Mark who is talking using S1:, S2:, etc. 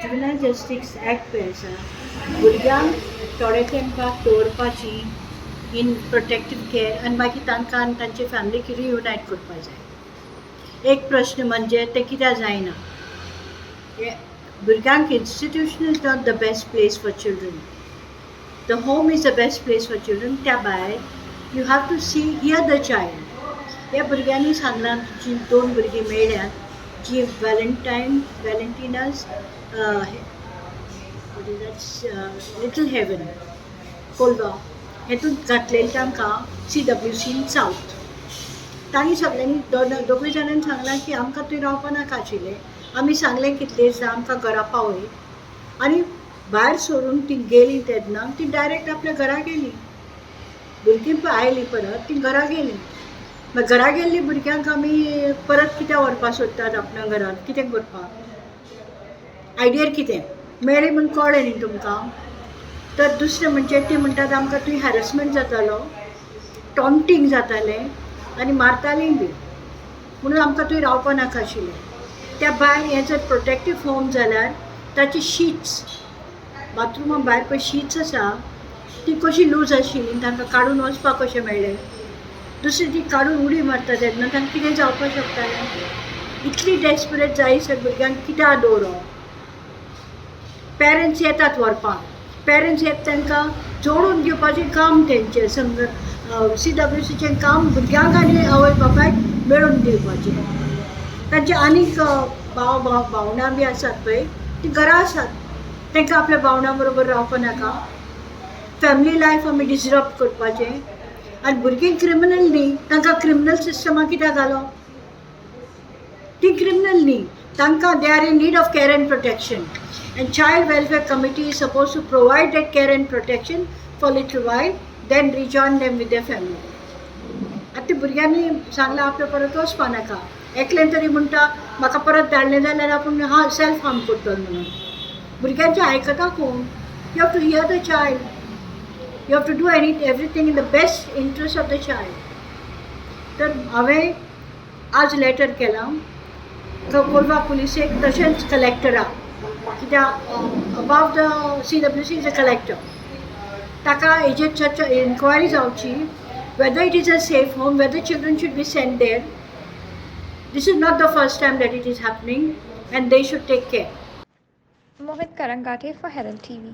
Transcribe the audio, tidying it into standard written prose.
S1: Juvenile justice act पळय आसा भुरग्यांक थोडे तेंपाक दवरपाची इन प्रोटेक्टीव केअर आनी मागीर तांकां आनी तांचे फॅमिलीक रियुनायट करपाक जाय. एक प्रश्न म्हणजे ते कित्याक जायना. भुरग्यांक institution is not the best place for children. The home is the best place for children. त्या भायर you have to see hear the child. ह्या भुरग्यांनी सांगलां जी 2 भुरगीं मेळ्ळ्यात जी व्हॅलेंटिनस लिटल हेवन कोलवा हेतून घातलेली तांकां CWC सावथ. तांणी सगळ्यांनी दोगूय जाणांनी सांगलां की आमकां थंय रावपा नाका आशिल्लें. आमी सांगलें कितले दिसा आमकां घरा पावय आनी भायर सोडून ती गेली तेन्ना ती डायरेक्ट आपल्या घरा गेली. भुरगीं आयलीं परत ती घरा गेली. मागीर घरा गेल्ली भुरग्यांक आमी परत कित्याक व्हरपाक सोदतात आपल्या घरान कितें करपाक. आयडियर कितें मेळ्ळें म्हूण कळ्ळें न्ही तुमकां. तर दुसरें म्हणजे ती म्हणटात आमकां थंय हॅरसमेंट जातालो, टॉन्टिंग जातालें आनी मारतालीं बी म्हणून आमकां थंय रावपा नाका आशिल्लें. त्या भायर हें जर प्रोटेक्टीव होम जाल्यार ताची शीट्स बाथरुमा भायर पळय शीट्स आसा ती कशी लूज आशिल्ली तांकां काडून वचपाक कशें मेळ्ळें. दुसरी ती काडून उडी मारता तेन्ना तांकां कितें जावपाक शकतालें. इतली डेस्परेट जायसर भुरग्यांक कित्याक दवरप. पेरंट्स येतात व्हरपाक. पेरंट्स येता तांकां जोडून दिवपाचें काम तेंचें CWCचें काम भुरग्यांक आनी आवय बापायक मेळून दिवपाचें. तांचे आनीक भावंडां बी आसात पळय तीं घरा आसात. तांकां आपल्या भावंडां बरोबर रावपा नाका. फॅमिली लायफ आमी डिसरप्ट करपाचें. आनी भुरगीं क्रिमिनल न्ही तांकां क्रिमिनल सिस्टमा कित्याक घालप. ती क्रिमिनल न्ही तांकां they are in need of care end protection. And child welfare committee is supposed to provide that care and protection for little while, then rejoin them with their family. आतां भुरग्यांनी सांगलां आपल्या परत वचपा नाका. एकल्यान तरी म्हणटा म्हाका परत धाडलें जाल्यार आपूण सेल्फ हार्म करतलो म्हणून. भुरग्यांचें आयकता कोण. You have to hear the child. You have to do everything in the best interest of the child. तर हांवें आज लेटर केलां कोलवा पुलिसेक तशेंच कलेक्टराक कित्याक above the CWC is a collector. ताका हेजेर इन्क्वायरी जावची whether it is a safe home, whether children should be sent there. This is not the first time that it is happening and they should take care.
S2: Mohit Karangathe for Herald TV.